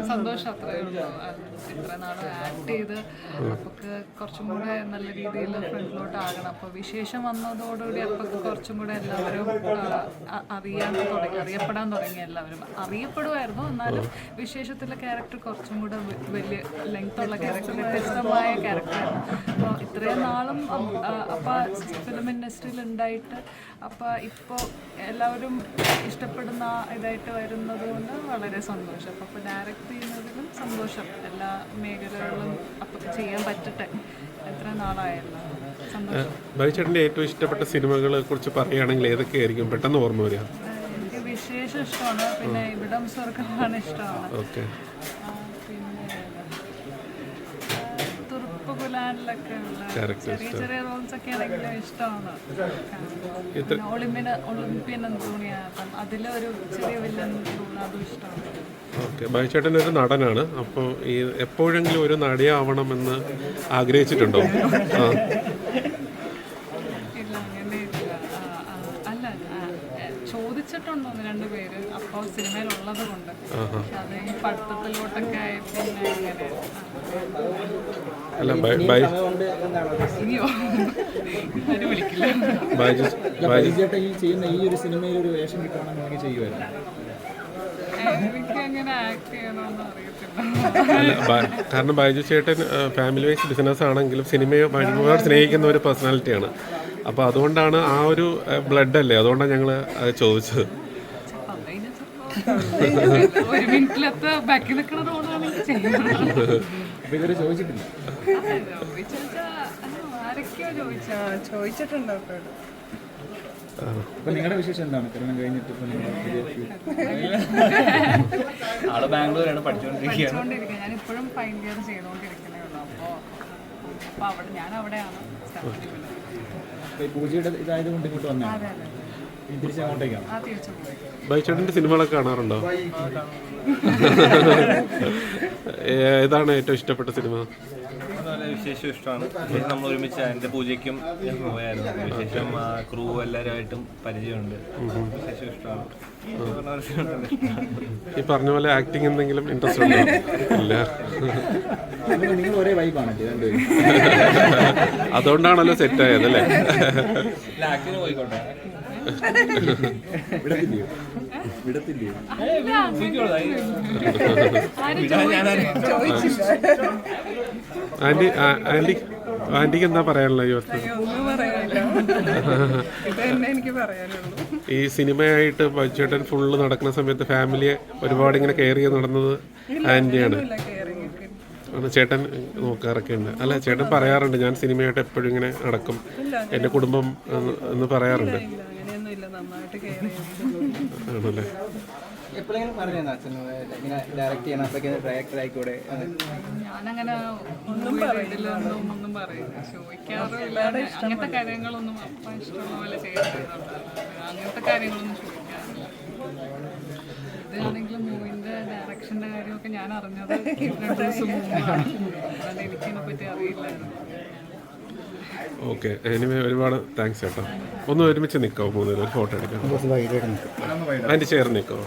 സന്തോഷം അത്രയേ ഉള്ളൂ. ഇത്ര നാൾ ആക്ട് ചെയ്ത് അപ്പൊക്ക് കുറച്ചും കൂടെ നല്ല രീതിയിൽ ഫ്രണ്ടിലോട്ട് ആകണം. അപ്പോൾ വിശേഷം വന്നതോടുകൂടി അപ്പൊക്ക് കുറച്ചും കൂടെ എല്ലാവരും അറിയപ്പെടാൻ തുടങ്ങി. എല്ലാവരും അറിയപ്പെടുമായിരുന്നു, എന്നാലും വിശേഷത്തിലെ ക്യാരക്ടർ കുറച്ചും കൂടെ വലിയ ലെങ്ത്തുള്ള ക്യാരക്ടർ, വ്യത്യസ്തമായ ക്യാരക്ടറാണ്. അപ്പോൾ ഇത്രയും നാളും അപ്പോൾ ഫിലിം ഇൻഡസ്ട്രിയിൽ ഉണ്ടായിട്ട് അപ്പോൾ ഇപ്പോൾ എല്ലാവരും ഇഷ്ടപ്പെടുന്ന ഇതായിട്ട് വരുന്നത് കൊണ്ട് വളരെ സന്തോഷം. അപ്പോൾ ഡയറക്റ്റ് ചെയ്യുന്നതിലും സന്തോഷം. എല്ലാ മേഖലകളിലും അപ്പോൾ ചെയ്യാൻ പറ്റട്ടെ. എത്ര നാളായല്ലോ. സന്തോഷം. ബൈചേട്ടൻ്റെ ഏറ്റവും ഇഷ്ടപ്പെട്ട സിനിമകളെ കുറിച്ച് പറയുകയാണെങ്കിൽ ഏതൊക്കെയായിരിക്കും പെട്ടെന്ന് ഓർമ്മ വരിക? എനിക്ക് വിശേഷം ഇഷ്ടമാണ്, പിന്നെ ഇവിടം സ്വർഗമാണ് ഇഷ്ടമാണ്. ഓക്കെ. തുറുപ്പുകുലാനിലൊക്കെ ഉള്ള ചെറിയ ചെറിയ റോൾസ് ഒക്കെ ആണെങ്കിലും ഇഷ്ടമാണ്. ഒളിമ്പ്യൻ അന്തോണിയ, അപ്പം അതിലൊരു ചെറിയ വില്ലൻ റോൾ, അതും ഇഷ്ടമാണ്. ഓക്കെ. ബൈചേട്ടൻ ഒരു നടനാണ്, അപ്പോൾ ഈ എപ്പോഴെങ്കിലും ഒരു നടിയാവണമെന്ന് ആഗ്രഹിച്ചിട്ടുണ്ടോ? ഇല്ല, അങ്ങനെ ഇല്ല. അല്ല, ചോദിച്ചിട്ടുണ്ടോ ഒന്ന് രണ്ട് പേര്, അപ്പോൾ സിനിമയിലുള്ളത് കൊണ്ട്. അത് ഈ പഠിത്തത്തിലോട്ടൊക്കെ ആയി പിന്നെ അങ്ങനെ അല്ല, ഇനിയോ ആരും വിളിക്കില്ല. എനിക്ക് അങ്ങനെ ആക്ട് ചെയ്യണമെന്ന് അറിയത്തില്ല. കാരണം ബൈജു ചേട്ടൻ ഫാമിലി വൈസ് ബിസിനസ് ആണെങ്കിലും സിനിമയെ ഒരുപാട് സ്നേഹിക്കുന്ന ഒരു പേഴ്സണാലിറ്റിയാണ്. അപ്പോൾ അതുകൊണ്ടാണ് ആ ഒരു ബ്ലഡ് അല്ലേ, അതുകൊണ്ടാണ് ഞങ്ങൾ ചോദിച്ചത്. ഒരു മിനിറ്റിലത്തെ ബാക്കി നിൽക്കുന്ന റോളാണെങ്കിൽ ചോദിച്ചിട്ടില്ല. ആരൊക്കെയോ ചോദിച്ചിട്ടുണ്ടോ? നിങ്ങളുടെ വിശേഷം എന്താണ്? കല്യാണം കഴിഞ്ഞിട്ട് ബാംഗ്ലൂരാണ് പഠിച്ചുകൊണ്ടിരിക്കുകയാണ്. ഞാൻ ഇപ്പോഴും ഫൈനൽ ഇയർ ചെയ്തുകൊണ്ടിരിക്കുന്നേ ഉള്ളൂ. അപ്പോൾ അവിടെ ഞാൻ അവിടെയാണ്. പൂജയുടെ ഇതായത് കൊണ്ട് ഇങ്ങോട്ട് വന്നതാണ്. തിരിച്ചങ്ങോട്ടേക്കാണ്. ബൈചേട്ടൻ്റെ സിനിമകളൊക്കെ കാണാറുണ്ടോ? ഏതാണ് ഏറ്റവും ഇഷ്ടപ്പെട്ട സിനിമ? വിശേഷം ഇഷ്ടമാണ്. നമ്മൾ ഒരുമിച്ച് എൻ്റെ പൂജയ്ക്കും പോയായിരുന്നു. വിശേഷം ക്രൂ എല്ലാവരുമായിട്ടും പരിചയമുണ്ട്. വിശേഷം ഇഷ്ടമാണ്. ഈ പറഞ്ഞ പോലെ ആക്ടിങ് എന്തെങ്കിലും ഇൻട്രസ്റ്റ് ഉണ്ടോ? ഇല്ല. നിങ്ങൾ ഒരേ വൈബാണ്. അതുകൊണ്ടാണല്ലോ സെറ്റായത് അല്ലേ? ആക്ടിന് പോയിക്കോട്ടെ. ആന്റിക്ക് എന്താ പറയാനുള്ള ഈ സിനിമയായിട്ട് ബൈചേട്ടൻ ഫുള്ള് നടക്കുന്ന സമയത്ത് ഫാമിലിയെ ഒരുപാട് ഇങ്ങനെ കെയർ ചെയ്ത് നടന്നത് ആന്റിയാണ്. ചേട്ടൻ നോക്കാറൊക്കെ ഉണ്ട്. അല്ല, ചേട്ടൻ പറയാറുണ്ട് ഞാൻ സിനിമയായിട്ട് എപ്പോഴും ഇങ്ങനെ നടക്കും, എൻ്റെ കുടുംബം എന്ന് പറയാറുണ്ട്. ആണല്ലേ? ഞാനങ്ങനെ ഒന്നും പറയില്ല, ചോദിക്കാറില്ല. അങ്ങനത്തെ കാര്യങ്ങളൊന്നും അപ്പം ഇഷ്ടമുള്ള പോലെ ചെയ്യാറുണ്ട്. അങ്ങനത്തെ കാര്യങ്ങളൊന്നും ചോദിക്കാറില്ല. ഇതാണെങ്കിലും മൂവിൻ്റെ ഡയറക്ഷൻ്റെ കാര്യമൊക്കെ ഞാൻ അറിഞ്ഞത് 2 ദിവസം മുമ്പാണ്. അതുകൊണ്ട് എനിക്കിതിനെ പറ്റി അറിയില്ലായിരുന്നു. ഓക്കെ. എനിവേ ഒരുപാട് താങ്ക്സ് ചേട്ടാ. ഒന്ന് ഒരുമിച്ച് നിൽക്കാമോ? 3 പേര് ഒരു ഫോട്ടോ എടുക്കാം. അതിൻ്റെ ചേർന്ന് നിൽക്കാമോ?